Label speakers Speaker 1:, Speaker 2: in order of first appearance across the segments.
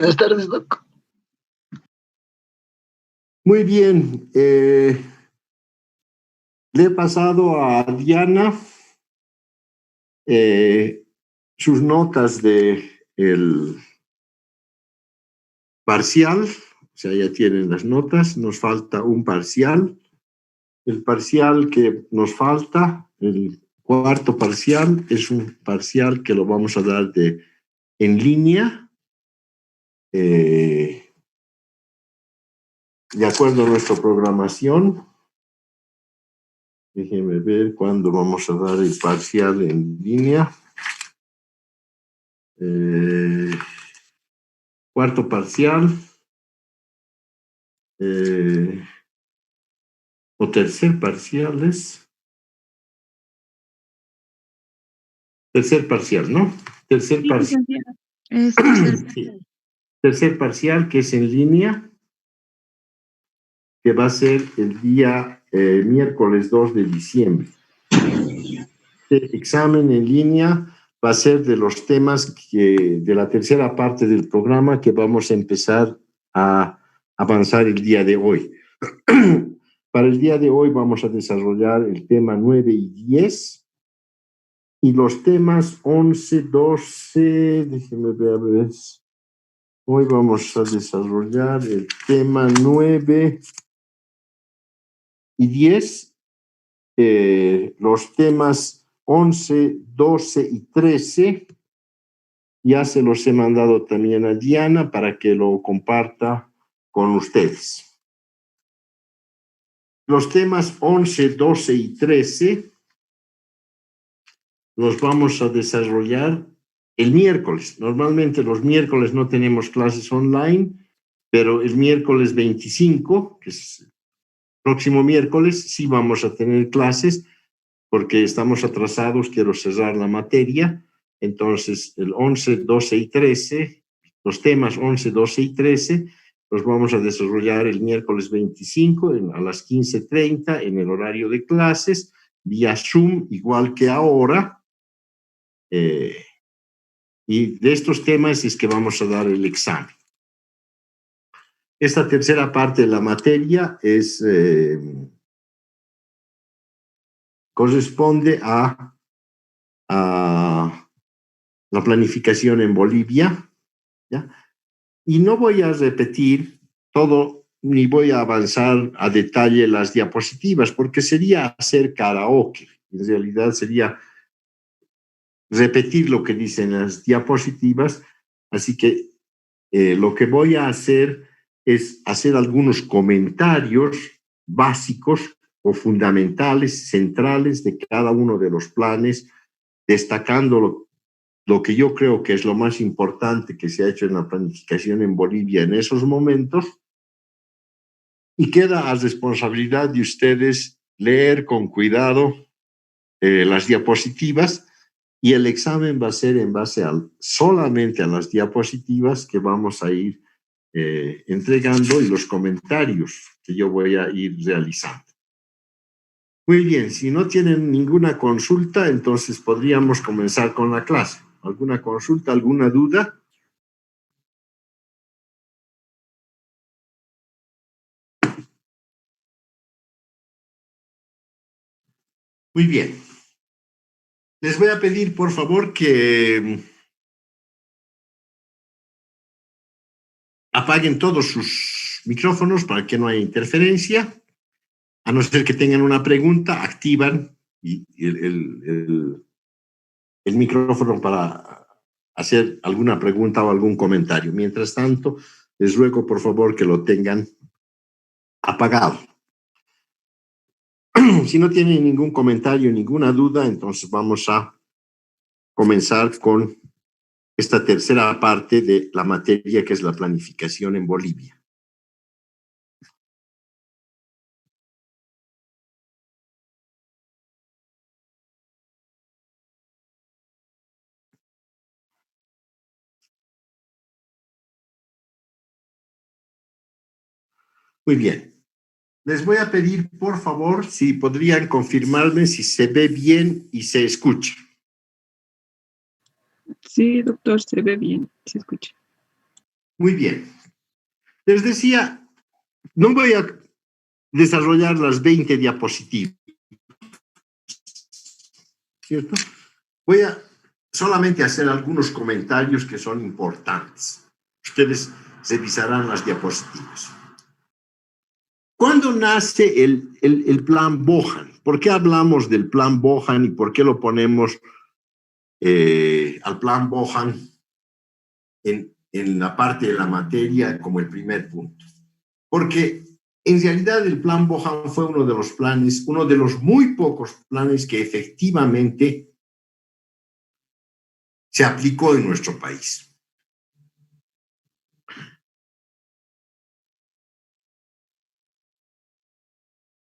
Speaker 1: Buenas tardes, Doc.
Speaker 2: Muy bien. Le he pasado a Diana sus notas de el parcial. O sea, ya tienen las notas. Nos falta un parcial. El parcial que nos falta, el cuarto parcial, es un parcial que lo vamos a dar en línea. De acuerdo a nuestra programación. Déjenme ver cuándo vamos a dar el parcial en línea. Cuarto parcial. O tercer parcial es. Tercer parcial, ¿no? Tercer parcial.
Speaker 3: Es tercer.
Speaker 2: Sí. Tercer parcial que es en línea, que va a ser el día miércoles 2 de diciembre. Este examen en línea va a ser de los temas de la tercera parte del programa que vamos a empezar a avanzar el día de hoy. Para el día de hoy vamos a desarrollar el tema 9 y 10 y los temas 11, 12, déjenme ver, hoy vamos a desarrollar el tema 9 y 10, los temas 11, 12 y 13, ya se los he mandado también a Diana para que lo comparta con ustedes. Los temas 11, 12 y 13 los vamos a desarrollar el miércoles. Normalmente los miércoles no tenemos clases online, pero el miércoles 25, que es el próximo miércoles, sí vamos a tener clases porque estamos atrasados, quiero cerrar la materia. Entonces, el 11, 12 y 13, los temas 11, 12 y 13, los vamos a desarrollar el miércoles 25 a las 15:30 en el horario de clases, vía Zoom, igual que ahora. Y de estos temas es que vamos a dar el examen. Esta tercera parte de la materia corresponde a la planificación en Bolivia, ¿ya? Y no voy a repetir todo, ni voy a avanzar a detalle las diapositivas, porque sería hacer karaoke. En realidad sería repetir lo que dicen las diapositivas, así que lo que voy a hacer es hacer algunos comentarios básicos o fundamentales, centrales de cada uno de los planes, destacando lo que yo creo que es lo más importante que se ha hecho en la planificación en Bolivia en esos momentos, y queda a responsabilidad de ustedes leer con cuidado las diapositivas, y el examen va a ser en base solamente a las diapositivas que vamos a ir entregando y los comentarios que yo voy a ir realizando. Muy bien, si no tienen ninguna consulta, entonces podríamos comenzar con la clase. ¿Alguna consulta, alguna duda? Muy bien. Les voy a pedir, por favor, que apaguen todos sus micrófonos para que no haya interferencia. A no ser que tengan una pregunta, activan el micrófono para hacer alguna pregunta o algún comentario. Mientras tanto, les ruego, por favor, que lo tengan apagado. Si no tienen ningún comentario, ninguna duda, entonces vamos a comenzar con esta tercera parte de la materia, que es la planificación en Bolivia. Muy bien. Les voy a pedir, por favor, si podrían confirmarme si se ve bien y se escucha.
Speaker 3: Sí, doctor, se ve bien, se escucha.
Speaker 2: Muy bien. Les decía, no voy a desarrollar las 20 diapositivas, ¿cierto? Voy a solamente hacer algunos comentarios que son importantes. Ustedes revisarán las diapositivas. ¿Cuándo nace el plan Bohan? ¿Por qué hablamos del plan Bohan y por qué lo ponemos al plan Bohan en la parte de la materia como el primer punto? Porque en realidad el plan Bohan fue uno de los planes, uno de los muy pocos planes que efectivamente se aplicó en nuestro país.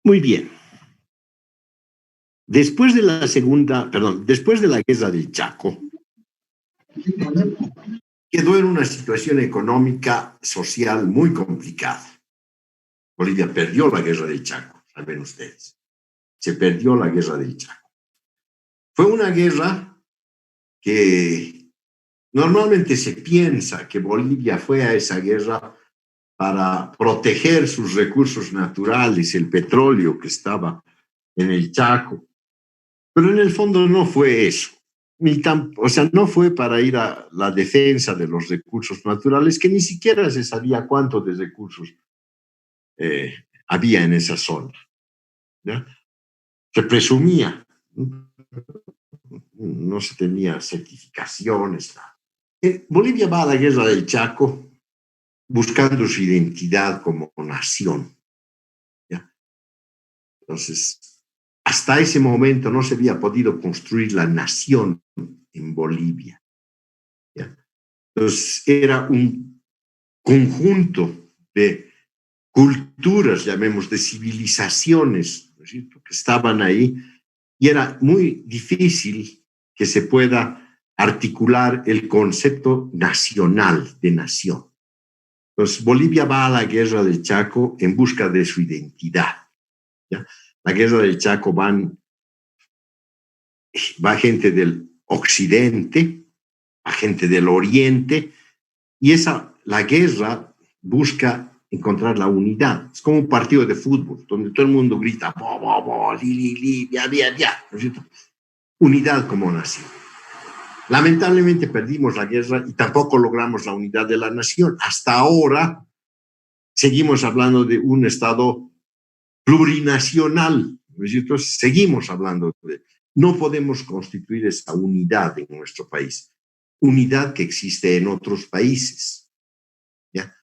Speaker 2: Muy bien. Después de la guerra del Chaco, quedó en una situación económica, social muy complicada. Bolivia perdió la guerra del Chaco, saben ustedes. Se perdió la guerra del Chaco. Fue una guerra que normalmente se piensa que Bolivia fue a esa guerra para proteger sus recursos naturales, el petróleo que estaba en el Chaco. Pero en el fondo no fue eso. O sea, no fue para ir a la defensa de los recursos naturales, que ni siquiera se sabía cuántos de recursos había en esa zona. ¿Ya? Se presumía, no se tenía certificaciones. Bolivia va a la guerra del Chaco buscando su identidad como nación. ¿Ya? Entonces, hasta ese momento no se había podido construir la nación en Bolivia. ¿Ya? Entonces, era un conjunto de culturas, llamemos, de civilizaciones, ¿no es cierto?, que estaban ahí, y era muy difícil que se pueda articular el concepto nacional de nación. Entonces, Bolivia va a la guerra del Chaco en busca de su identidad. ¿Ya? La guerra del Chaco va gente del occidente, va gente del oriente, y la guerra busca encontrar la unidad. Es como un partido de fútbol, donde todo el mundo grita, bo, bo, bo, li, li, li, bia, bia, bia, ¿no es cierto? Unidad como nación. Lamentablemente perdimos la guerra y tampoco logramos la unidad de la nación. Hasta ahora seguimos hablando de un Estado plurinacional, ¿no es cierto? Seguimos hablando no podemos constituir esa unidad en nuestro país, unidad que existe en otros países. ¿Ya?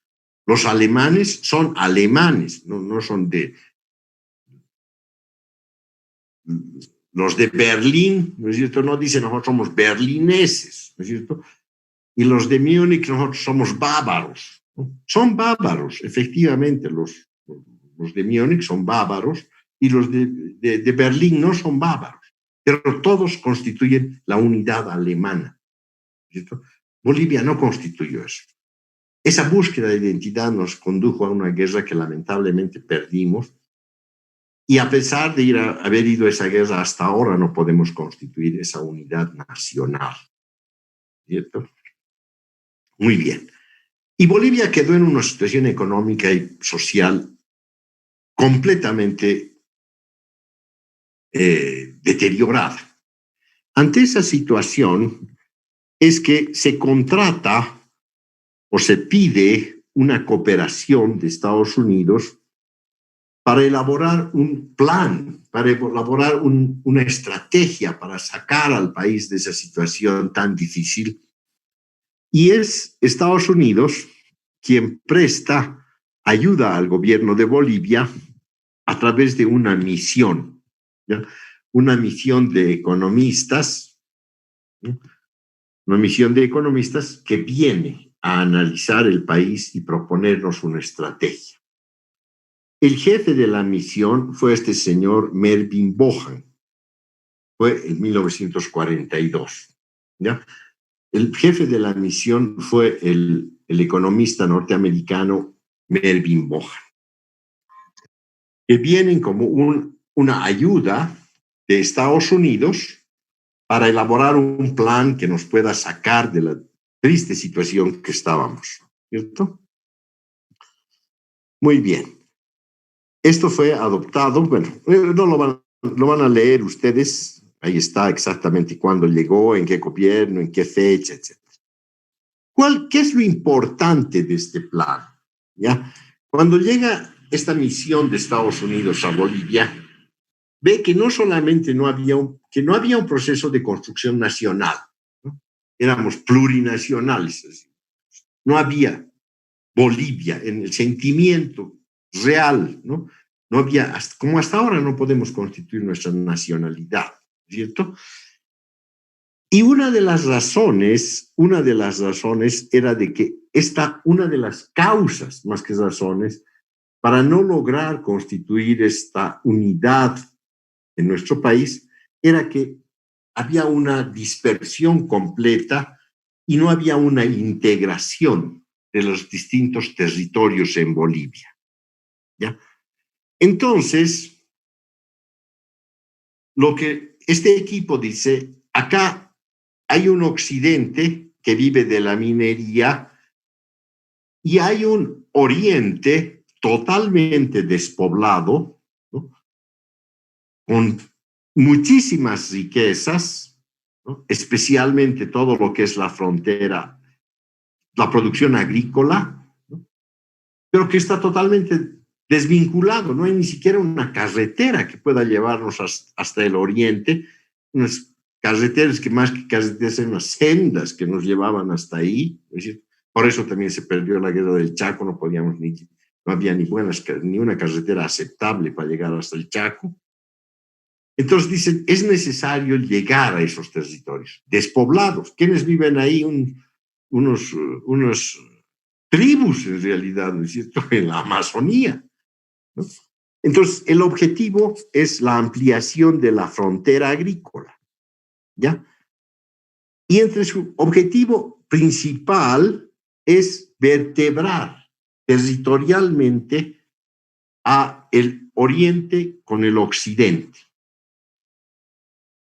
Speaker 2: Los alemanes son alemanes, no son los de Berlín, ¿no es cierto? No dicen nosotros somos berlineses, ¿no es cierto? Y los de Múnich nosotros somos bávaros, ¿no? Son bávaros, efectivamente, los de Múnich son bávaros y los de Berlín no son bávaros, pero todos constituyen la unidad alemana, ¿cierto? Bolivia no constituyó eso. Esa búsqueda de identidad nos condujo a una guerra que lamentablemente perdimos, y a pesar de haber ido a esa guerra, hasta ahora no podemos constituir esa unidad nacional, ¿cierto? Muy bien. Y Bolivia quedó en una situación económica y social completamente deteriorada. Ante esa situación es que se contrata o se pide una cooperación de Estados Unidos para elaborar un plan, para elaborar una estrategia para sacar al país de esa situación tan difícil. Y es Estados Unidos quien presta ayuda al gobierno de Bolivia a través de una misión, ¿ya? Una misión de economistas, ¿no? Una misión de economistas que viene a analizar el país y proponernos una estrategia. El jefe de la misión fue este señor Melvin Bohan, fue en 1942, ¿ya? El jefe de la misión fue el economista norteamericano Melvin Bohan, que vienen como una ayuda de Estados Unidos para elaborar un plan que nos pueda sacar de la triste situación que estábamos. ¿cierto? Muy bien. Esto fue adoptado, bueno, no lo van a leer ustedes, ahí está exactamente cuándo llegó, en qué gobierno, en qué fecha, etc. ¿Qué es lo importante de este plan? ¿Ya? Cuando llega esta misión de Estados Unidos a Bolivia, ve que no solamente no había un proceso de construcción nacional, ¿no? Éramos plurinacionales, no había Bolivia en el sentimiento real, ¿no? No había, como hasta ahora no podemos constituir nuestra nacionalidad, ¿cierto? Y una de las razones era de que una de las causas, más que razones, para no lograr constituir esta unidad en nuestro país, era que había una dispersión completa y no había una integración de los distintos territorios en Bolivia, ¿ya? Entonces, lo que este equipo dice, acá hay un occidente que vive de la minería y hay un oriente totalmente despoblado, ¿no? Con muchísimas riquezas, ¿no? Especialmente todo lo que es la frontera, la producción agrícola, ¿no? Pero que está totalmente desvinculado, no hay ni siquiera una carretera que pueda llevarnos hasta el oriente, unas carreteras que más que carreteras eran unas sendas que nos llevaban hasta ahí, es decir, por eso también se perdió la guerra del Chaco, no había ni una carretera aceptable para llegar hasta el Chaco. Entonces dicen, es necesario llegar a esos territorios despoblados. ¿Quiénes viven ahí? Unos tribus en realidad, ¿no es cierto?, en la Amazonía, ¿no? Entonces, el objetivo es la ampliación de la frontera agrícola, ¿ya? Y entre su objetivo principal es vertebrar territorialmente a el oriente con el occidente,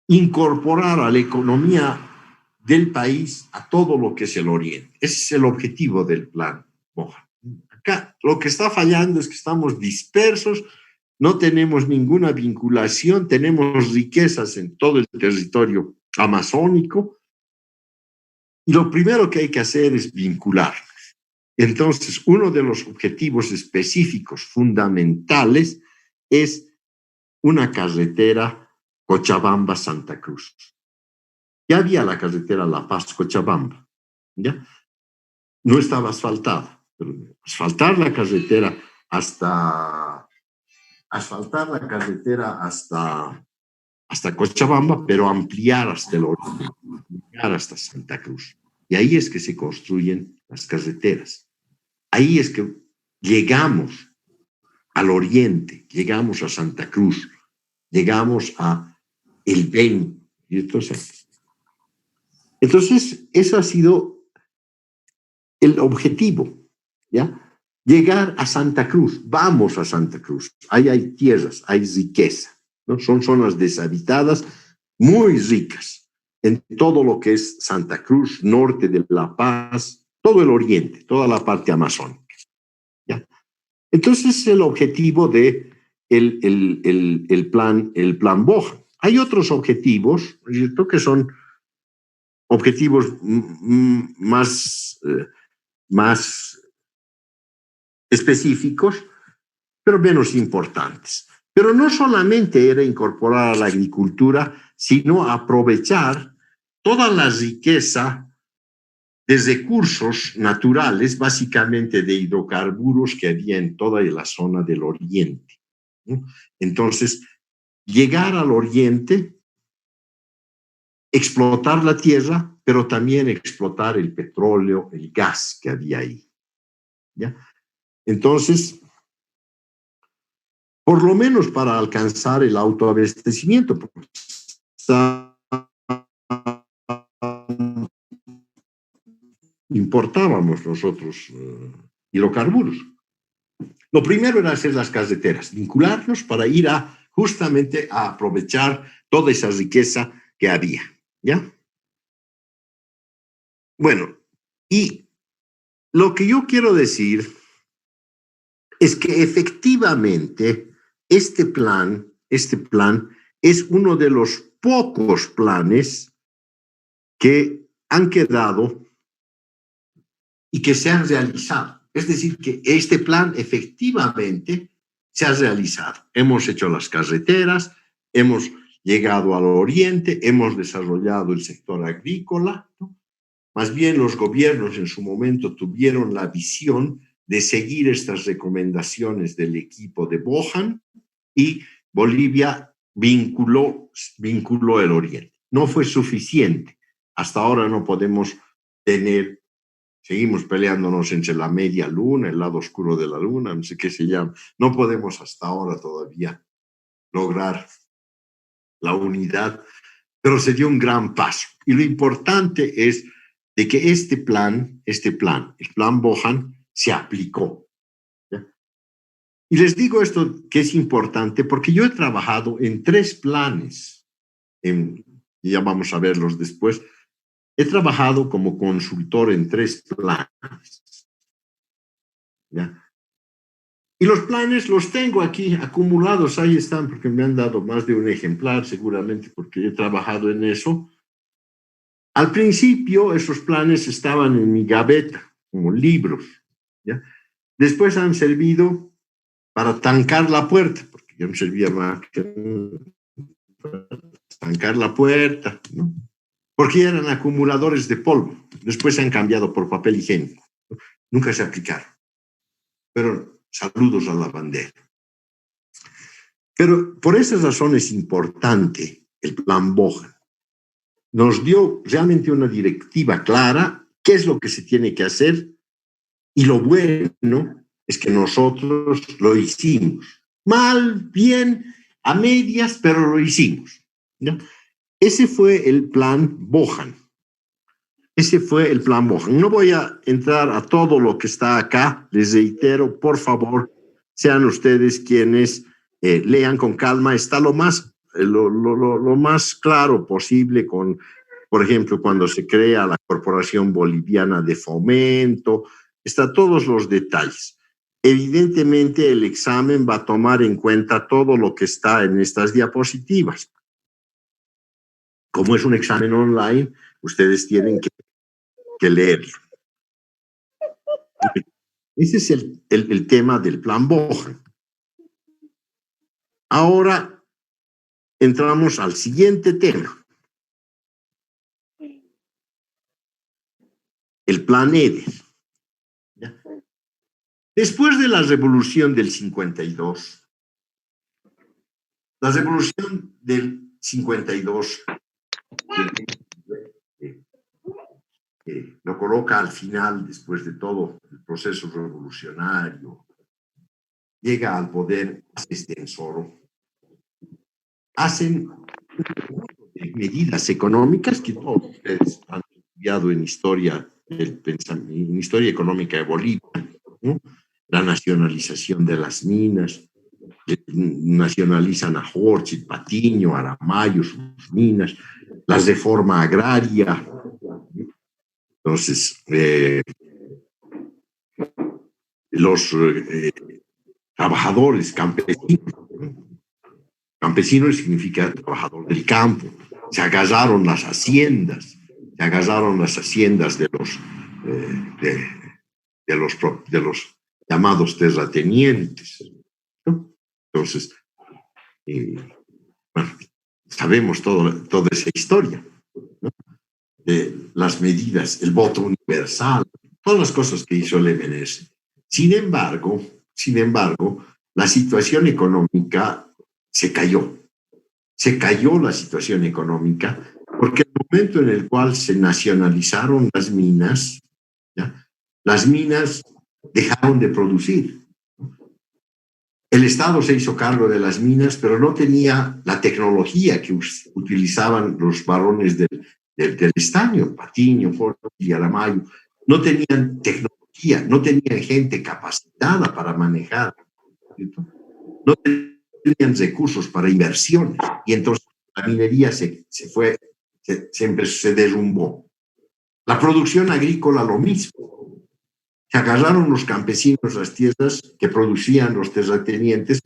Speaker 2: incorporar a la economía del país a todo lo que es el oriente. Ese es el objetivo del plan Mohan. Acá lo que está fallando es que estamos dispersos, no tenemos ninguna vinculación, tenemos riquezas en todo el territorio amazónico y lo primero que hay que hacer es vincular. Entonces, uno de los objetivos específicos fundamentales es una carretera Cochabamba-Santa Cruz. Ya había la carretera La Paz-Cochabamba, ¿ya? No estaba asfaltada, pero asfaltar la carretera hasta Cochabamba, pero ampliar hasta el oriente, llegar hasta Santa Cruz. Y ahí es que se construyen las carreteras. Ahí es que llegamos al oriente, llegamos a Santa Cruz, llegamos a El Beni. Y entonces, eso ha sido el objetivo, ¿ya? Llegar a Santa Cruz, vamos a Santa Cruz, ahí hay tierras, hay riqueza, ¿no? Son zonas deshabitadas muy ricas en todo lo que es Santa Cruz, norte de La Paz, todo el oriente, toda la parte amazónica, ¿ya? Entonces, el objetivo de el plan Boja. Hay otros objetivos, ¿cierto?, que son objetivos más específicos, pero menos importantes. Pero no solamente era incorporar a la agricultura, sino aprovechar toda la riqueza de recursos naturales, básicamente de hidrocarburos que había en toda la zona del oriente, ¿no? Entonces, llegar al oriente, explotar la tierra, pero también explotar el petróleo, el gas que había ahí, ¿ya? Entonces, por lo menos para alcanzar el autoabastecimiento, porque importábamos nosotros hidrocarburos. Lo primero era hacer las carreteras, vincularnos para ir justamente a aprovechar toda esa riqueza que había, ¿ya? Bueno, y lo que yo quiero decir es que efectivamente este plan es uno de los pocos planes que han quedado y que se han realizado. Es decir, que este plan efectivamente se ha realizado. Hemos hecho las carreteras, hemos llegado al oriente, hemos desarrollado el sector agrícola, ¿no? Más bien los gobiernos en su momento tuvieron la visión de seguir estas recomendaciones del equipo de Bohan y Bolivia vinculó el oriente. No fue suficiente. Hasta ahora no podemos tener, seguimos peleándonos entre la media luna, el lado oscuro de la luna, no sé qué se llama. No podemos hasta ahora todavía lograr la unidad, pero se dio un gran paso. Y lo importante es de que el plan Bohan, se aplicó. ¿Ya? Y les digo esto que es importante porque yo he trabajado en 3 planes, y ya vamos a verlos después. He trabajado como consultor en 3 planes. ¿Ya? Y los planes los tengo aquí acumulados, ahí están, porque me han dado más de un ejemplar, seguramente porque he trabajado en eso. Al principio, esos planes estaban en mi gaveta, como libros, ¿ya? Después han servido para tancar la puerta, porque ya no servía más que tancar la puerta, ¿no? Porque eran acumuladores de polvo. Después se han cambiado por papel higiénico, ¿no? Nunca se aplicaron. Pero saludos a la bandera. Pero por esa razón es importante el plan Bohan. Nos dio realmente una directiva clara, qué es lo que se tiene que hacer, y lo bueno es que nosotros lo hicimos. Mal, bien, a medias, pero lo hicimos, ¿no? Ese fue el plan Bohan. No voy a entrar a todo lo que está acá. Les reitero, por favor, sean ustedes quienes lean con calma. Está lo más claro posible con, por ejemplo, cuando se crea la Corporación Boliviana de Fomento, está todos los detalles. Evidentemente, el examen va a tomar en cuenta todo lo que está en estas diapositivas. Como es un examen online, ustedes tienen que leerlo. Ese es el tema del plan Bohan. Ahora entramos al siguiente tema. El plan Eder. ¿Ya? Después de la revolución del 52, la revolución del 52 lo coloca al final, después de todo el proceso revolucionario, llega al poder Estensoro, hacen medidas económicas que todos ustedes han estudiado en historia económica de Bolivia, ¿no? La nacionalización de las minas, nacionalizan a Horchit, Patiño, Aramayo, sus minas, la reforma agraria. Entonces, los trabajadores campesinos significa trabajador del campo, se agarraron las haciendas de los llamados terratenientes, ¿no? Entonces, bueno, sabemos toda esa historia, ¿no? Las medidas, el voto universal, todas las cosas que hizo el MNS. Sin embargo, la situación económica se cayó la situación económica porque el momento en el cual se nacionalizaron las minas, ¿ya? Las minas dejaron de producir. El Estado se hizo cargo de las minas, pero no tenía la tecnología que utilizaban los varones del estaño, Patiño, Forte y Aramayo. No tenían tecnología, no tenían gente capacitada para manejar, ¿cierto? No tenían recursos para inversiones, y entonces la minería se derrumbó. La producción agrícola lo mismo. Se agarraron los campesinos las tierras que producían los terratenientes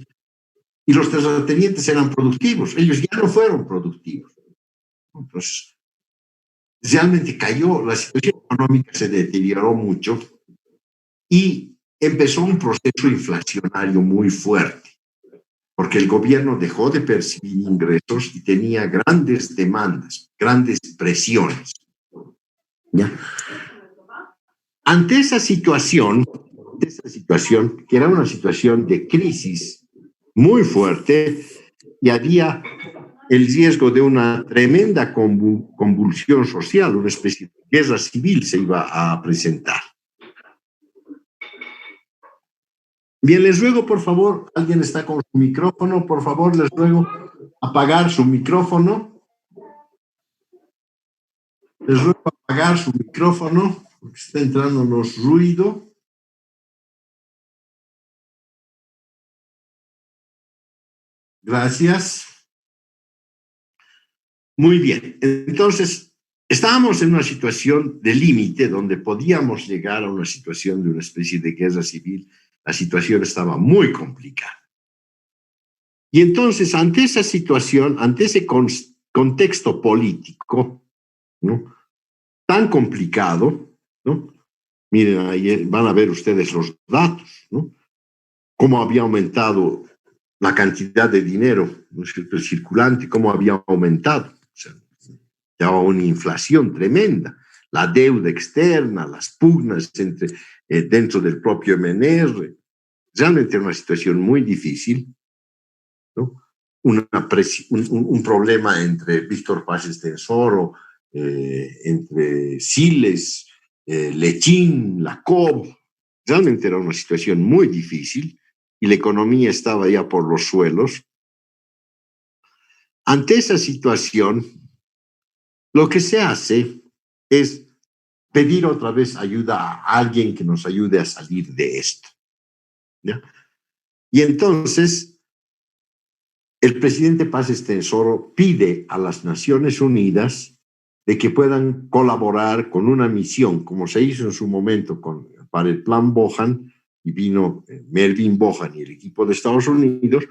Speaker 2: y los terratenientes eran productivos. Ellos ya no fueron productivos. Entonces, realmente cayó, la situación económica se deterioró mucho y empezó un proceso inflacionario muy fuerte, porque el gobierno dejó de percibir ingresos y tenía grandes demandas, grandes presiones. ¿Ya? Ante esa situación, que era una situación de crisis muy fuerte y había el riesgo de una tremenda convulsión social, una especie de guerra civil se iba a presentar. Bien, les ruego, por favor, alguien está con su micrófono, por favor, les ruego apagar su micrófono. Les ruego apagar su micrófono, porque está entrándonos ruido. Gracias. Muy bien, entonces estábamos en una situación de límite donde podíamos llegar a una situación de una especie de guerra civil. La situación estaba muy complicada. Y entonces, ante esa situación, ante ese contexto político, ¿no?, tan complicado, ¿no? Miren, ahí van a ver ustedes los datos, ¿no? Cómo había aumentado la cantidad de dinero, ¿no es cierto?, el circulante, cómo había aumentado. O sea, ya una inflación tremenda, la deuda externa, las pugnas dentro del propio MNR. Realmente era una situación muy difícil, ¿no? Un problema entre Víctor Paz Estenssoro, entre Siles, Lechín, la COB. Realmente era una situación muy difícil y la economía estaba ya por los suelos. Ante esa situación, lo que se hace es pedir otra vez ayuda a alguien que nos ayude a salir de esto, ¿ya? Y entonces, el presidente Paz Estenssoro pide a las Naciones Unidas de que puedan colaborar con una misión, como se hizo en su momento para el Plan Bohan, y vino Melvin Bohan y el equipo de Estados Unidos.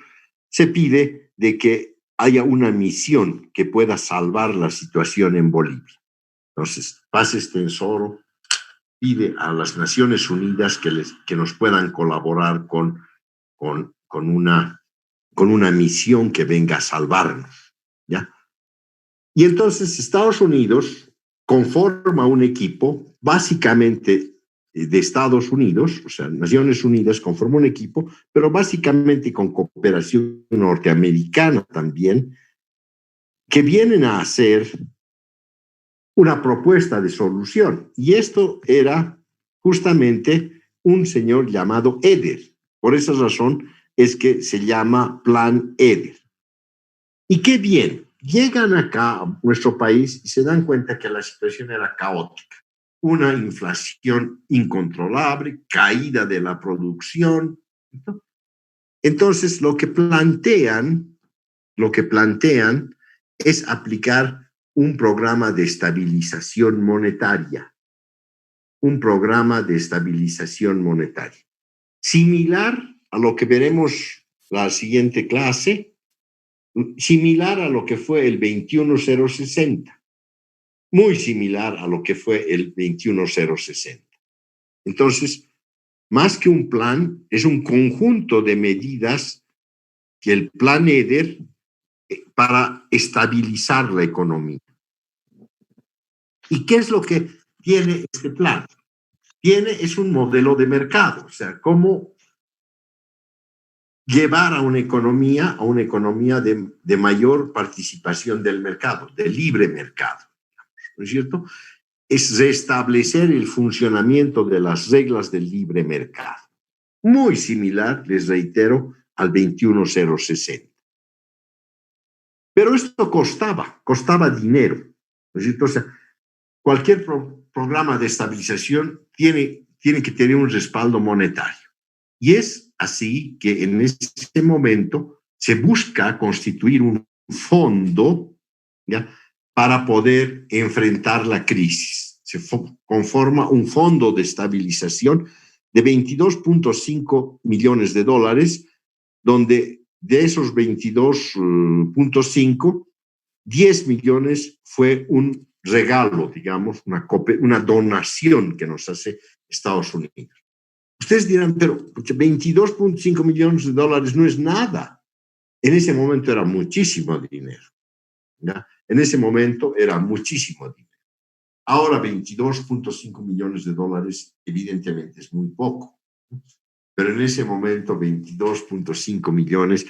Speaker 2: Se pide de que haya una misión que pueda salvar la situación en Bolivia. Entonces, Paz Estenssoro pide a las Naciones Unidas que nos puedan colaborar con una misión que venga a salvarnos, ¿ya? Y entonces Estados Unidos conforma un equipo, básicamente de Estados Unidos, o sea, Naciones Unidas conforma un equipo, pero básicamente con cooperación norteamericana también, que vienen a hacer una propuesta de solución. Y esto era justamente un señor llamado Eder. Por esa razón es que se llama Plan Eder. Y qué bien, llegan acá a nuestro país y se dan cuenta que la situación era caótica. Una inflación incontrolable, caída de la producción. Entonces, lo que plantean es aplicar un programa de estabilización monetaria. Un programa de estabilización monetaria. Similar a lo que veremos la siguiente clase, similar a lo que fue el 21060, muy similar a lo que fue el 21060. Entonces, más que un plan, es un conjunto de medidas que el plan Eder para estabilizar la economía. ¿Y qué es lo que tiene este plan? Es un modelo de mercado, o sea, cómo llevar a una economía de mayor participación del mercado, de libre mercado, ¿no es cierto? Es restablecer el funcionamiento de las reglas del libre mercado. Muy similar, les reitero, al 21060. Pero esto costaba dinero, ¿no es cierto? O sea, cualquier programa de estabilización tiene que tener un respaldo monetario. Y es así que en ese momento se busca constituir un fondo, ¿ya?, para poder enfrentar la crisis. conforma un fondo de estabilización de 22.5 millones de dólares, donde de esos 22.5, 10 millones fue un regalo, digamos, una donación que nos hace Estados Unidos. Ustedes dirán, pero 22.5 millones de dólares no es nada. En ese momento era muchísimo dinero, ¿ya? En ese momento era muchísimo dinero. Ahora 22.5 millones de dólares evidentemente es muy poco, pero en ese momento 22.5 millones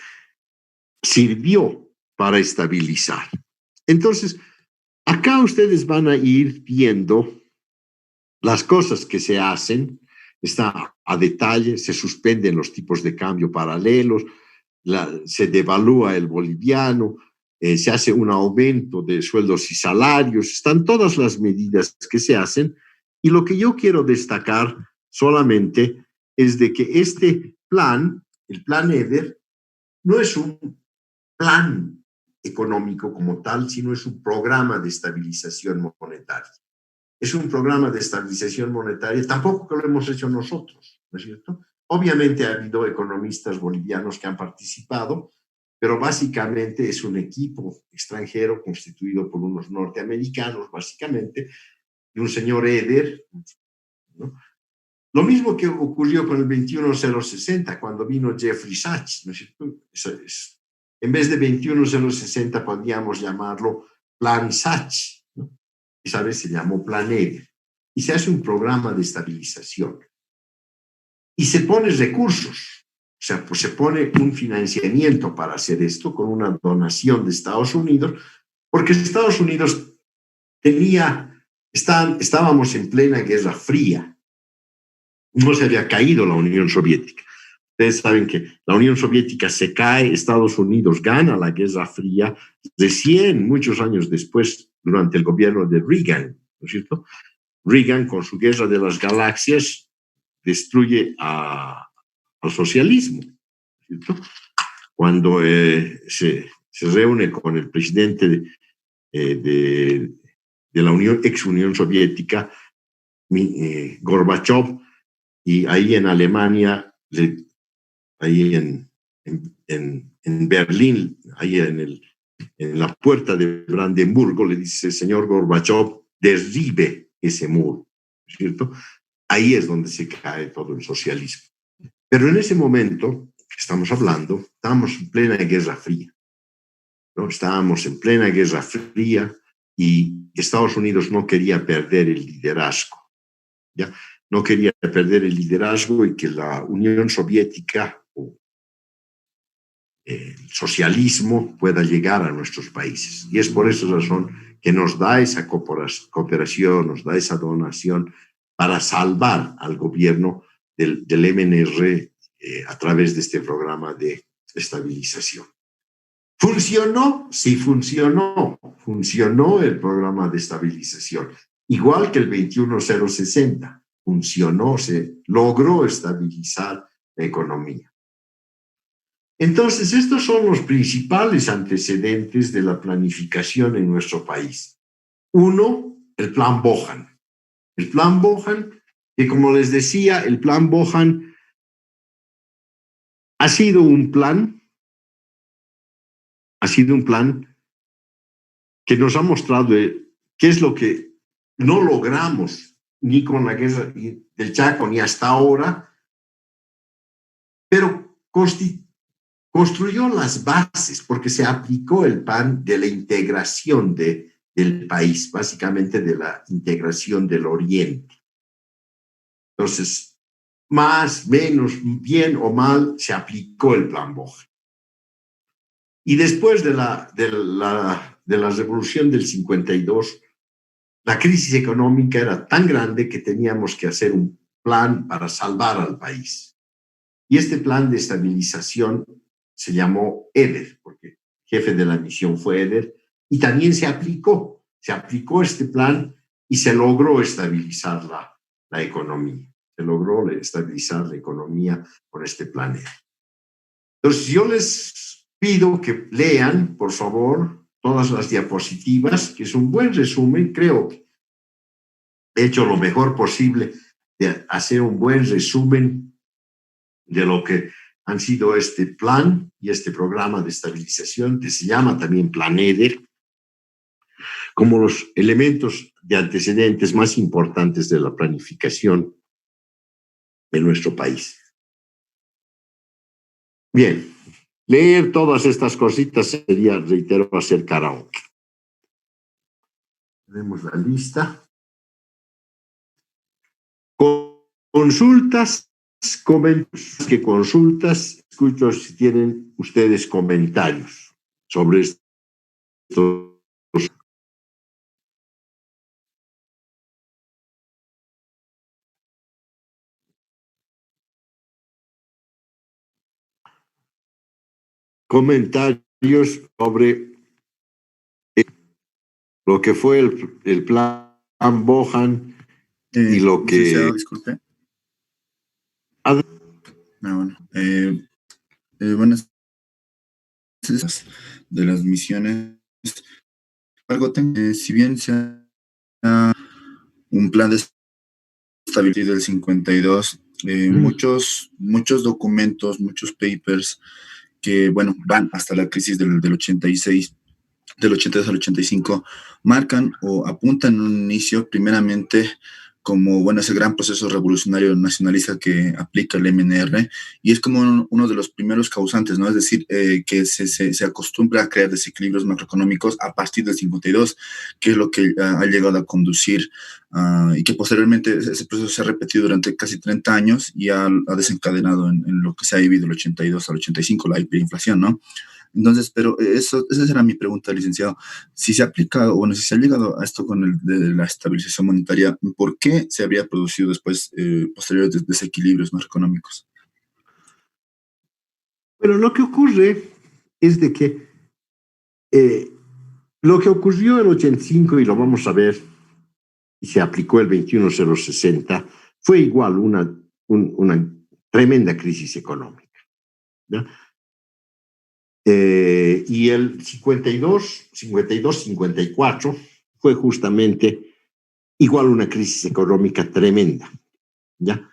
Speaker 2: sirvió para estabilizar. Entonces, acá ustedes van a ir viendo las cosas que se hacen, está a detalle, se suspenden los tipos de cambio paralelos, se devalúa el boliviano, se hace un aumento de sueldos y salarios, están todas las medidas que se hacen, y lo que yo quiero destacar solamente es de que este plan, el plan EDER, no es un plan económico como tal, sino es un programa de estabilización monetaria. Es un programa de estabilización monetaria, tampoco que lo hemos hecho nosotros, ¿no es cierto? Obviamente ha habido economistas bolivianos que han participado, pero básicamente es un equipo extranjero constituido por unos norteamericanos, básicamente, y un señor Eder, ¿no? Lo mismo que ocurrió con el 21060, cuando vino Jeffrey Sachs, ¿no es cierto? En vez de 21060 podríamos llamarlo Plan Sachs, ¿no? Esa vez se llamó Plan Eder. Y se hace un programa de estabilización. Y se pone recursos. O sea, pues se pone un financiamiento para hacer esto con una donación de Estados Unidos, porque Estados Unidos estábamos en plena Guerra Fría. No se había caído la Unión Soviética. Ustedes saben que la Unión Soviética se cae, Estados Unidos gana la Guerra Fría recién, muchos años después, durante el gobierno de Reagan, ¿no es cierto? Reagan, con su Guerra de las Galaxias, destruye al socialismo, ¿no es cierto? Cuando se reúne con el presidente de la ex Unión Soviética, Gorbachev, y ahí en Alemania, ahí en Berlín, ahí en la puerta de Brandenburgo, le dice: señor Gorbachev, derribe ese muro, ¿cierto? Ahí es donde se cae todo el socialismo. Pero en ese momento que estamos hablando, estábamos en plena Guerra Fría, ¿no? Estábamos en plena Guerra Fría y Estados Unidos no quería perder el liderazgo, ¿ya? No quería perder el liderazgo y que la Unión Soviética o el socialismo pueda llegar a nuestros países. Y es por esa razón que nos da esa cooperación, nos da esa donación para salvar al gobierno del MNR a través de este programa de estabilización. ¿Funcionó? Sí, funcionó. Funcionó el programa de estabilización. Igual que el 21060. Funcionó, se logró estabilizar la economía. Entonces, estos son los principales antecedentes de la planificación en nuestro país. Uno, el Plan Bohan. El Plan Bohan, que como les decía, el Plan Bohan ha sido un plan que nos ha mostrado qué es lo que no logramos ni con la guerra del Chaco ni hasta ahora, pero construyó las bases porque se aplicó el plan de la integración del país, básicamente de la integración del Oriente. Entonces, más, menos, bien o mal, se aplicó el Plan Bohan. Y después de la revolución del 52, la crisis económica era tan grande que teníamos que hacer un plan para salvar al país. Y este plan de estabilización se llamó EDER, porque el jefe de la misión fue EDER, y también se aplicó este plan y se logró estabilizar la economía. Se logró estabilizar la economía con este plan EDER. Entonces, yo les pido que lean, por favor, todas las diapositivas, que es un buen resumen. Creo que he hecho lo mejor posible de hacer un buen resumen de lo que han sido este plan y este programa de estabilización, que se llama también Plan EDER, como los elementos de antecedentes más importantes de la planificación en nuestro país. Bien, leer todas estas cositas sería, reitero, hacer karaoke. Tenemos la lista. Consultas, escucho si tienen ustedes comentarios sobre esto. Comentarios sobre lo que fue el plan Bohan y lo que...
Speaker 1: Disculpe. Bueno, buenas de las misiones. Algo si bien sea un plan de estabilidad del 52, muchos documentos, muchos papers que, bueno, van hasta la crisis del 86, del 82 al 85, marcan o apuntan un inicio primeramente como, bueno, ese gran proceso revolucionario nacionalista que aplica el MNR, y es como uno de los primeros causantes, ¿no? Es decir, que se acostumbra a crear desequilibrios macroeconómicos a partir del 52, que es lo que ha llegado a conducir, y que posteriormente ese proceso se ha repetido durante casi 30 años y ha desencadenado en lo que se ha vivido del 82 al 85, la hiperinflación, ¿no? Entonces, pero esa era mi pregunta, licenciado. Si se ha aplicado, bueno, si se ha llegado a esto con de la estabilización monetaria, ¿por qué se habría producido después posteriores desequilibrios macroeconómicos?
Speaker 2: Pero lo que ocurre es de que lo que ocurrió en el 85, y lo vamos a ver, y se aplicó el 21060, fue igual una tremenda crisis económica, ¿no? Y el 52-54 fue justamente igual una crisis económica tremenda, ¿ya?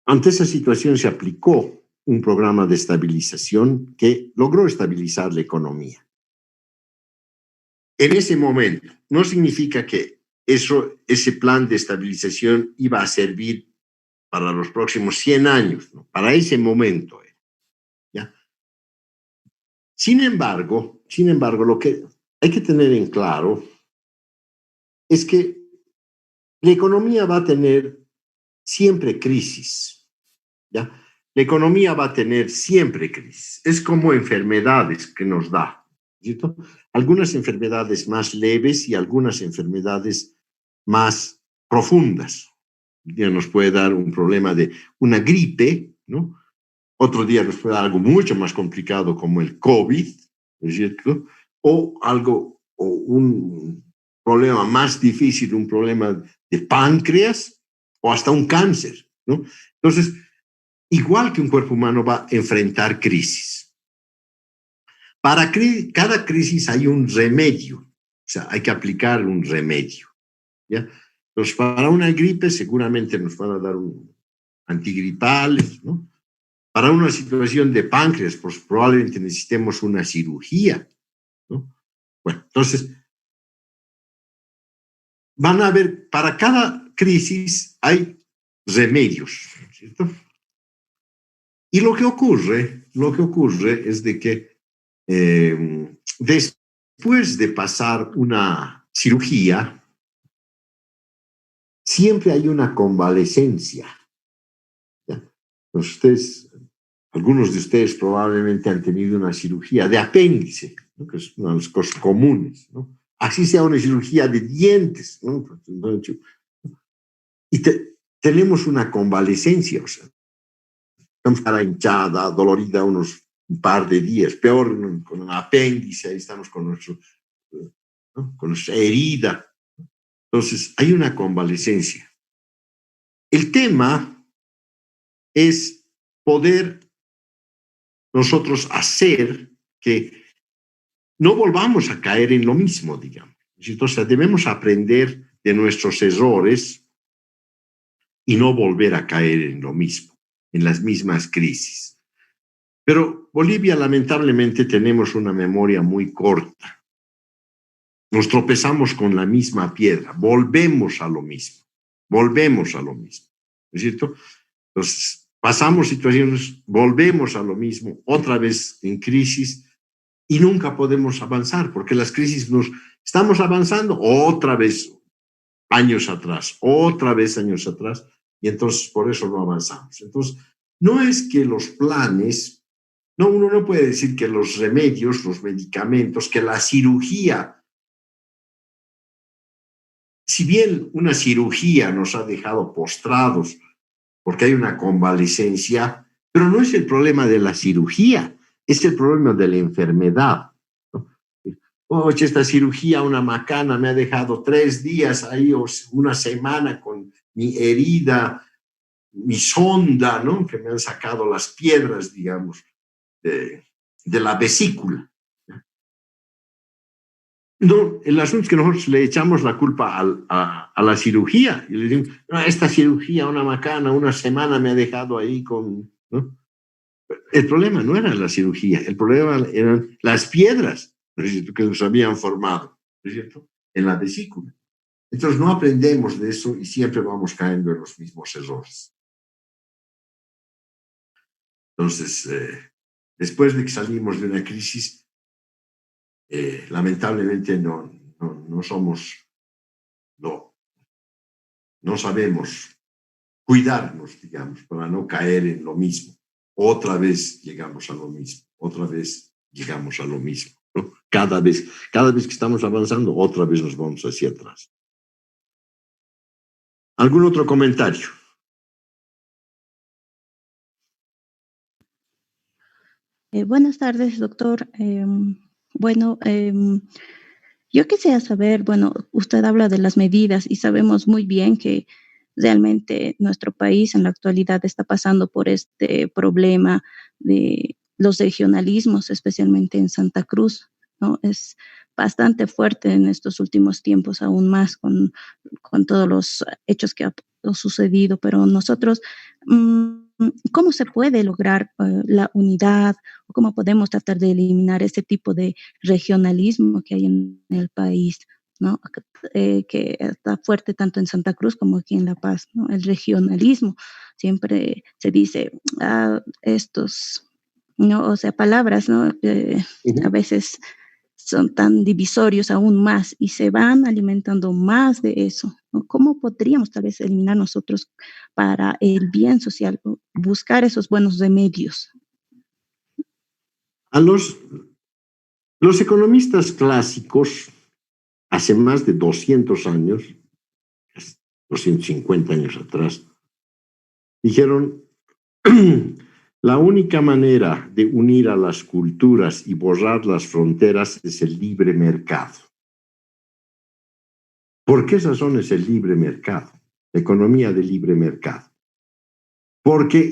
Speaker 2: Ante esa situación se aplicó un programa de estabilización que logró estabilizar la economía. En ese momento, no significa que ese plan de estabilización iba a servir para los próximos 100 años, ¿no? Para ese momento, ¿ya? Sin embargo, lo que hay que tener en claro es que la economía va a tener siempre crisis, ¿ya? La economía va a tener siempre crisis. Es como enfermedades que nos da, ¿cierto? Algunas enfermedades más leves y algunas enfermedades más profundas. Un día nos puede dar un problema de una gripe, ¿no? Otro día nos puede dar algo mucho más complicado como el COVID, ¿no es cierto? O un problema más difícil, un problema de páncreas o hasta un cáncer, ¿no? Entonces, igual que un cuerpo humano va a enfrentar crisis. Para cada crisis hay un remedio, o sea, hay que aplicar un remedio, ¿ya? Entonces, para una gripe seguramente nos van a dar un antigripales, ¿no? Para una situación de páncreas, pues probablemente necesitemos una cirugía, ¿no? Bueno, entonces, van a haber, para cada crisis hay remedios, ¿cierto? Y lo que ocurre es de que después de pasar una cirugía, siempre hay una convalecencia, ¿ya? Entonces, algunos de ustedes probablemente han tenido una cirugía de apéndice, ¿no? Que es una de las cosas comunes, ¿no? Así sea una cirugía de dientes, ¿no? Y tenemos una convalecencia, o sea, estamos cara hinchada, dolorida un par de días, peor con un apéndice, ahí estamos con ¿no? Con nuestra herida. Entonces, hay una convalecencia. El tema es poder nosotros hacer que no volvamos a caer en lo mismo, digamos. ¿cierto? O sea, debemos aprender de nuestros errores y no volver a caer en lo mismo, en las mismas crisis. Pero Bolivia, lamentablemente, tenemos una memoria muy corta. Nos tropezamos con la misma piedra, volvemos a lo mismo, ¿no es cierto? Entonces, pasamos situaciones, volvemos a lo mismo, otra vez en crisis, y nunca podemos avanzar, porque las crisis estamos avanzando otra vez años atrás, y entonces por eso no avanzamos. Entonces, no es que los planes, no, uno no puede decir que los remedios, los medicamentos, que la cirugía, si bien una cirugía nos ha dejado postrados porque hay una convalecencia, pero no es el problema de la cirugía, es el problema de la enfermedad. Oye, esta cirugía, una macana, me ha dejado 3 días ahí o una semana con mi herida, mi sonda, ¿no? Que me han sacado las piedras, digamos, de la vesícula. No, el asunto es que nosotros le echamos la culpa a la cirugía. Y le decimos, no, esta cirugía, una macana, una semana me ha dejado ahí con... ¿no? El problema no era la cirugía, el problema eran las piedras, ¿no es cierto?, que nos habían formado, ¿no es cierto?, en la vesícula. Entonces no aprendemos de eso y siempre vamos cayendo en los mismos errores. Entonces, después de que salimos de una crisis, lamentablemente no sabemos cuidarnos, digamos, para no caer en lo mismo. Otra vez llegamos a lo mismo, ¿no? Cada vez que estamos avanzando, otra vez nos vamos hacia atrás. ¿Algún otro comentario?
Speaker 3: Buenas tardes, doctor. Yo quisiera saber, bueno, usted habla de las medidas y sabemos muy bien que realmente nuestro país en la actualidad está pasando por este problema de los regionalismos, especialmente en Santa Cruz, ¿no? Es bastante fuerte en estos últimos tiempos, aún más con todos los hechos que han sucedido, pero nosotros, ¿cómo se puede lograr la unidad o cómo podemos tratar de eliminar ese tipo de regionalismo que hay en el país, ¿no? Que está fuerte tanto en Santa Cruz como aquí en La Paz, ¿no? El regionalismo, siempre se dice, estos, ¿no? O sea, palabras, ¿no? A veces son tan divisorios aún más y se van alimentando más de eso, ¿no? ¿Cómo podríamos tal vez eliminar nosotros para el bien social, buscar esos buenos remedios?
Speaker 2: A los economistas clásicos, hace más de 200 años, 250 años atrás, dijeron, la única manera de unir a las culturas y borrar las fronteras es el libre mercado. ¿Por qué razón es el libre mercado? La economía de libre mercado. Porque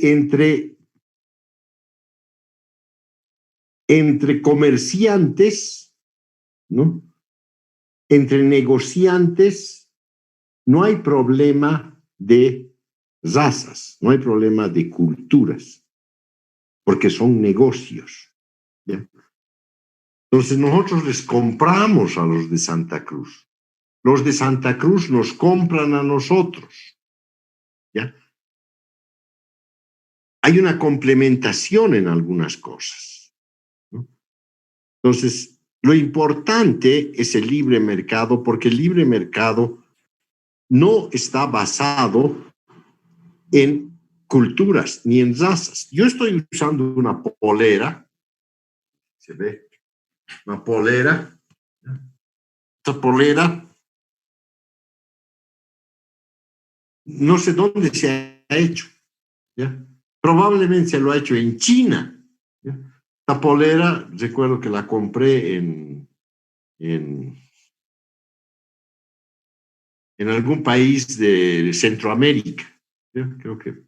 Speaker 2: entre comerciantes, ¿no?, entre negociantes, no hay problema de razas, no hay problema de culturas, porque son negocios, ¿ya? Entonces nosotros les compramos a los de Santa Cruz. Los de Santa Cruz nos compran a nosotros, ¿ya? Hay una complementación en algunas cosas, ¿no? Entonces, lo importante es el libre mercado, porque el libre mercado no está basado en culturas ni en razas. Yo estoy usando una polera, ¿se ve? Una polera. Esta polera, no sé dónde se ha hecho, ¿ya? Probablemente se lo ha hecho en China, ¿ya? Esta polera, recuerdo que la compré en algún país de Centroamérica, ¿ya? Creo que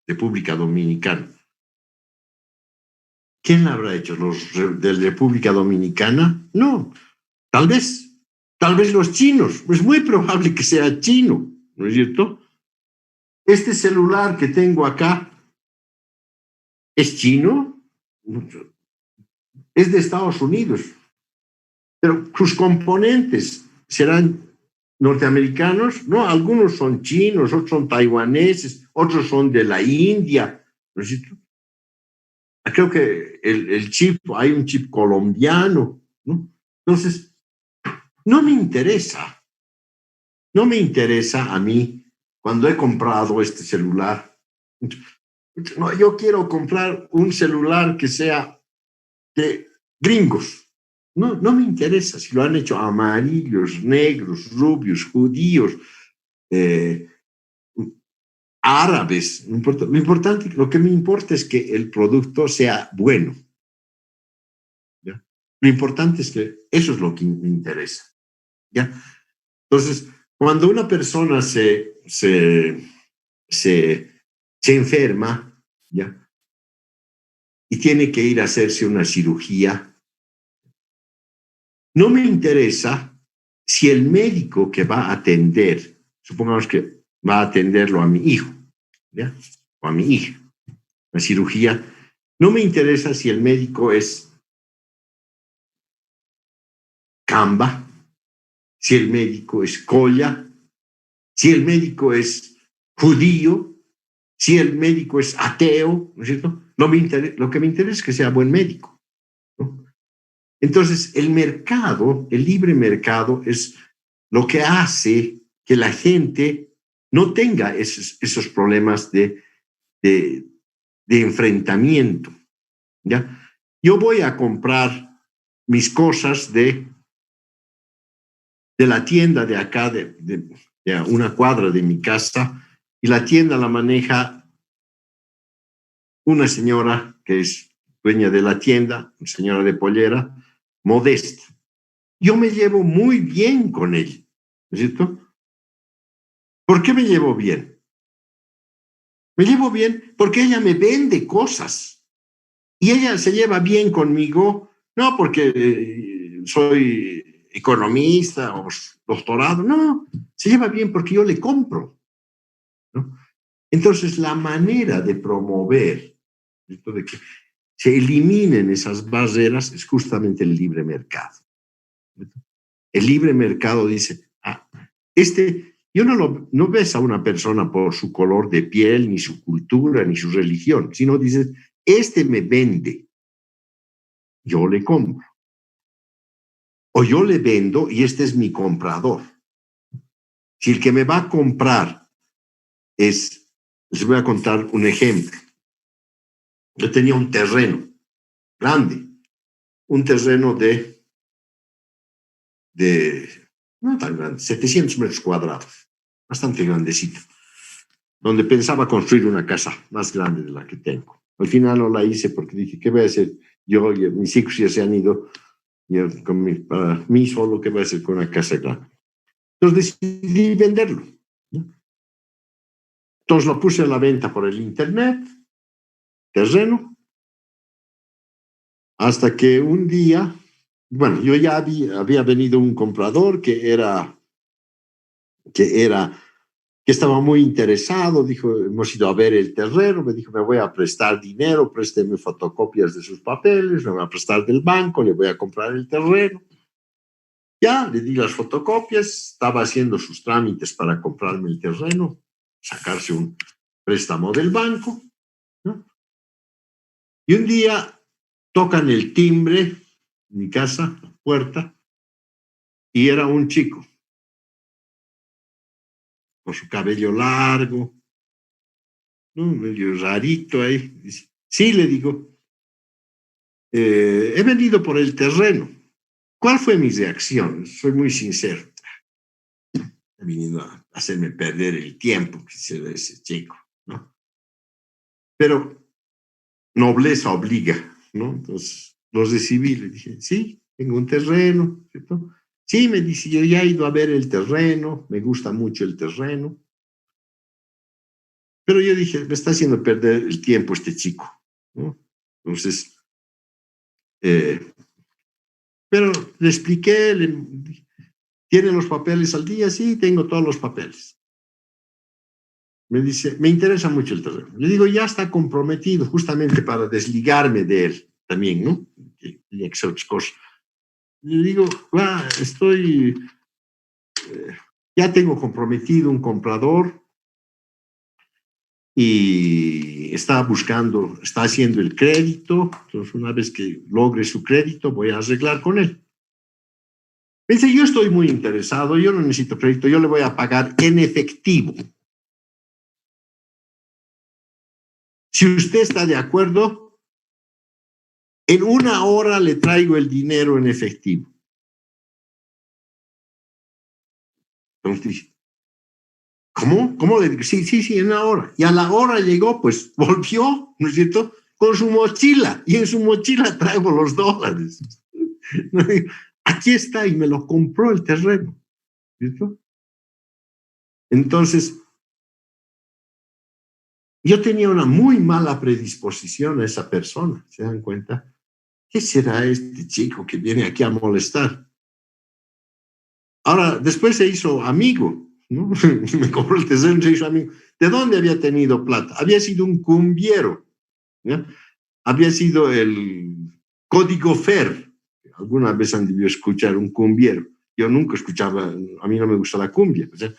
Speaker 2: República Dominicana. ¿Quién la habrá hecho? ¿Los de República Dominicana? No, tal vez Tal vez los chinos, es muy probable que sea chino, ¿no es cierto? Este celular que tengo acá, ¿es chino? Es de Estados Unidos, pero sus componentes serán norteamericanos, no, algunos son chinos, otros son taiwaneses, otros son de la India, ¿no es cierto? Creo que el chip, hay un chip colombiano, ¿no? Entonces, no me interesa a mí cuando he comprado este celular. No, yo quiero comprar un celular que sea de gringos. No, no me interesa si lo han hecho amarillos, negros, rubios, judíos, eh, árabes. No importa. Lo que me importa es que el producto sea bueno. ¿Ya? Lo importante es que eso es lo que me interesa. ¿Ya? Entonces, cuando una persona se enferma, ¿ya? Y tiene que ir a hacerse una cirugía, no me interesa si el médico que va a atender, supongamos que va a atenderlo a mi hijo, ¿ya? O a mi hija, la cirugía, no me interesa si el médico es Camba, si el médico es Colla, si el médico es judío, si el médico es ateo, ¿no es cierto? No me interesa, lo que me interesa es que sea buen médico, ¿no? Entonces, el mercado, el libre mercado, es lo que hace que la gente no tenga esos problemas de enfrentamiento, ¿ya? Yo voy a comprar mis cosas de la tienda de acá, de una cuadra de mi casa, y la tienda la maneja una señora que es dueña de la tienda, una señora de pollera, modesta. Yo me llevo muy bien con ella, ¿no es cierto? ¿Por qué me llevo bien? Me llevo bien porque ella me vende cosas y ella se lleva bien conmigo, no porque soy economista o doctorado, no, se lleva bien porque yo le compro, ¿no? Entonces, la manera de promover, ¿cierto?, de que se eliminen esas barreras es justamente el libre mercado. El libre mercado dice, yo no ves a una persona por su color de piel, ni su cultura, ni su religión, sino dices, me vende, yo le compro. O yo le vendo y este es mi comprador. Si el que me va a comprar les voy a contar un ejemplo. Yo tenía un terreno grande, un terreno no tan grande, 700 metros cuadrados, bastante grandecito, donde pensaba construir una casa más grande de la que tengo. Al final no la hice porque dije, ¿qué voy a hacer? Yo y mis hijos ya se han ido, y para mí solo, ¿qué voy a hacer con una casa grande? Entonces decidí venderlo, ¿no? Entonces lo puse a la venta por el internet, terreno, hasta que un día, bueno, yo ya había venido un comprador que estaba muy interesado, dijo, hemos ido a ver el terreno, me dijo, me voy a prestar dinero, présteme fotocopias de sus papeles, me voy a prestar del banco, le voy a comprar el terreno. Ya, le di las fotocopias, estaba haciendo sus trámites para comprarme el terreno, sacarse un préstamo del banco, ¿no? Y un día tocan el timbre en mi casa, la puerta, y era un chico con su cabello largo, ¿no?, medio rarito ahí. Dice, sí, le digo, he venido por el terreno. ¿Cuál fue mi reacción? Soy muy sincero. He venido a hacerme perder el tiempo, que se ese chico, ¿no? Pero nobleza obliga, ¿no? Entonces los recibí, le dije, sí, tengo un terreno, ¿cierto? Sí, me dice, yo ya he ido a ver el terreno, me gusta mucho el terreno. Pero yo dije, me está haciendo perder el tiempo este chico, ¿no? Entonces, pero le expliqué, ¿tiene los papeles al día? Sí, tengo todos los papeles. Me dice, me interesa mucho el terreno. Le digo, ya está comprometido, justamente para desligarme de él también, ¿no? Tenía que hacer otras cosas. Le digo, ya tengo comprometido un comprador y está haciendo el crédito. Entonces, una vez que logre su crédito, voy a arreglar con él. Me dice, yo estoy muy interesado, yo no necesito crédito, yo le voy a pagar en efectivo. Si usted está de acuerdo, en 1 hora le traigo el dinero en efectivo. Entonces dice, ¿cómo? ¿Cómo le digo? Sí, en 1 hora. Y a la hora llegó, pues volvió, ¿no es cierto?, con su mochila. Y en su mochila traigo los dólares. Aquí está, y me lo compró el terreno. ¿Cierto? Entonces, yo tenía una muy mala predisposición a esa persona. ¿Se dan cuenta? ¿Qué será este chico que viene aquí a molestar? Ahora, después se hizo amigo, ¿no? Me compró el terreno, se hizo amigo. ¿De dónde había tenido plata? Había sido un cumbiero, ¿no? Había sido el Código Fer. Alguna vez han debido escuchar un cumbiero. Yo nunca escuchaba, a mí no me gusta la cumbia. O sea,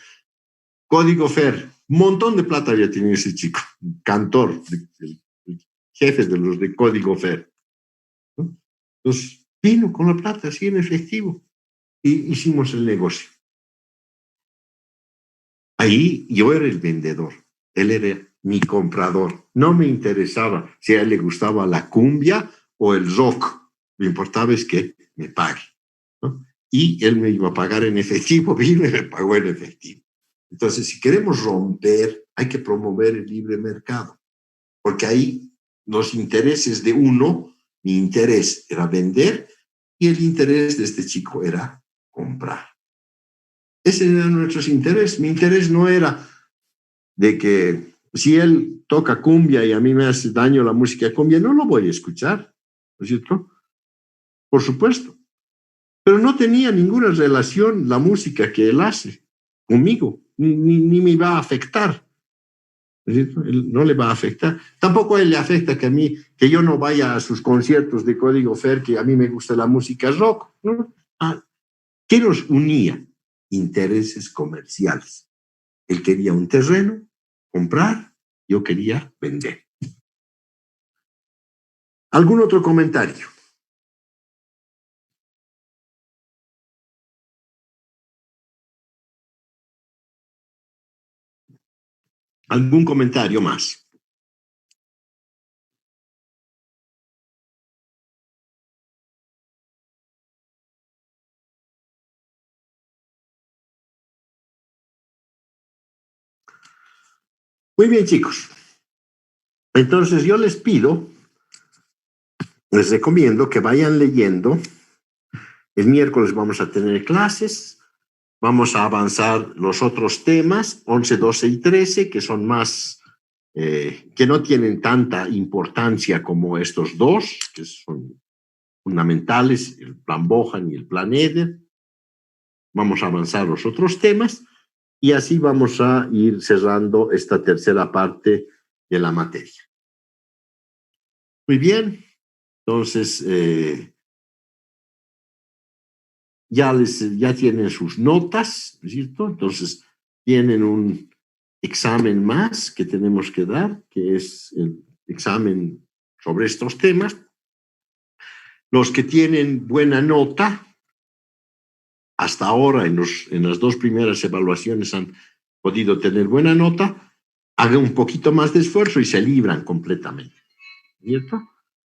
Speaker 2: Código Fer, un montón de plata había tenido ese chico, cantor, el jefe de los de Código Fer, ¿no? Entonces, vino con la plata, así en efectivo, y hicimos el negocio. Ahí yo era el vendedor, él era mi comprador. No me interesaba si a él le gustaba la cumbia o el rock. Lo importaba es que me pague, ¿no? Y él me iba a pagar en efectivo, vino y me pagó en efectivo. Entonces, si queremos romper, hay que promover el libre mercado, porque ahí los intereses de uno, mi interés era vender y el interés de este chico era comprar. Ese era nuestro interés. Mi interés no era de que si él toca cumbia y a mí me hace daño la música de cumbia, no lo voy a escuchar, ¿no es cierto? Por supuesto. Pero no tenía ninguna relación la música que él hace conmigo, ni me va a afectar. ¿No es cierto? Él no le va a afectar. Tampoco a él le afecta que yo no vaya a sus conciertos de Código Fer, que a mí me gusta la música rock, ¿no? ¿Qué nos unía? Intereses comerciales. Él quería un terreno, comprar, yo quería vender. ¿Algún otro comentario? ¿Algún comentario más? Muy bien, chicos. Entonces yo les recomiendo que vayan leyendo. El miércoles vamos a tener clases, vamos a avanzar los otros temas, 11, 12 y 13, que son más, que no tienen tanta importancia como estos dos, que son fundamentales, el plan Bohan y el plan Eder. Vamos a avanzar los otros temas y así vamos a ir cerrando esta tercera parte de la materia. Muy bien, entonces ya tienen sus notas, ¿no es cierto? Entonces tienen un examen más que tenemos que dar, que es el examen sobre estos temas. Los que tienen buena nota, hasta ahora en las 2 primeras evaluaciones han podido tener buena nota, hagan un poquito más de esfuerzo y se libran completamente, ¿cierto?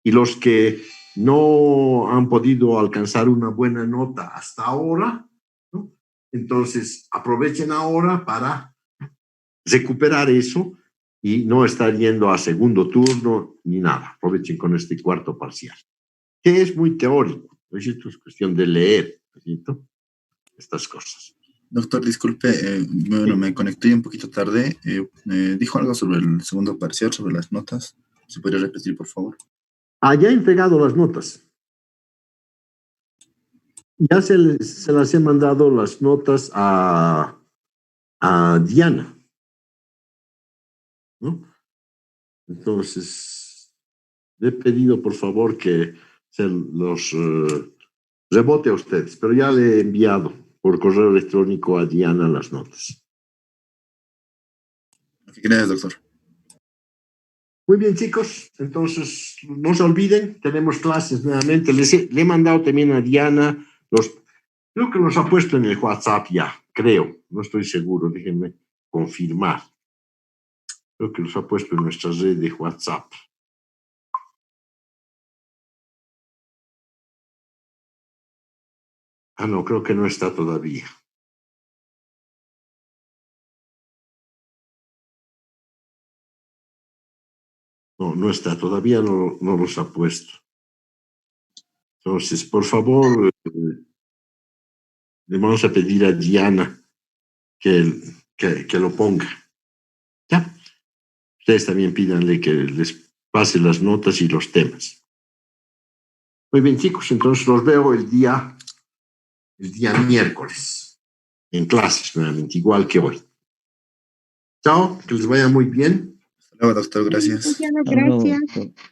Speaker 2: Y los que no han podido alcanzar una buena nota hasta ahora, ¿no? Entonces aprovechen ahora para recuperar eso y no estar yendo a segundo turno ni nada. Aprovechen con este cuarto parcial, que es muy teórico, ¿no es cierto? Es cuestión de leer, ¿no es cierto? Estas cosas.
Speaker 1: Doctor, disculpe, bueno,
Speaker 2: Sí.
Speaker 1: me conecté un poquito tarde. Dijo algo sobre el segundo parcial, sobre las notas. ¿Se podría repetir, por favor?
Speaker 2: Ya he entregado las notas. Ya se las he mandado las notas a Diana, ¿no? Entonces, le he pedido, por favor, que se los rebote a ustedes, pero ya le he enviado por correo electrónico a Diana las notas.
Speaker 1: Gracias, doctor.
Speaker 2: Muy bien, chicos. Entonces, no se olviden, tenemos clases nuevamente. Le he mandado también a Diana creo que los ha puesto en el WhatsApp ya, creo. No estoy seguro, déjenme confirmar. Creo que los ha puesto en nuestra red de WhatsApp. Ah, no, creo que no está todavía. No, no está, todavía no los ha puesto. Entonces, por favor, le vamos a pedir a Diana que lo ponga. ¿Ya? Ustedes también pídanle que les pase las notas y los temas. Muy bien, chicos, entonces los veo el día miércoles en clases nuevamente, igual que hoy. Chao, que les vaya muy bien.
Speaker 1: Hasta luego, doctor, gracias.
Speaker 4: Gracias.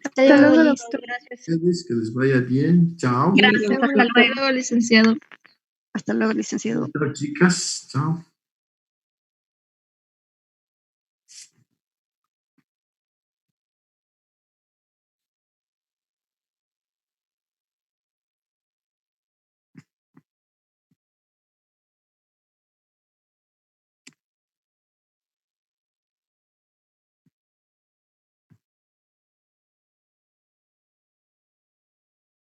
Speaker 3: Hasta luego, doctor. Gracias.
Speaker 2: Que les vaya bien. Chao.
Speaker 3: Gracias. Hasta luego.
Speaker 4: Hasta luego, licenciado.
Speaker 3: Hasta luego, licenciado.
Speaker 2: Chao, chicas. Chao.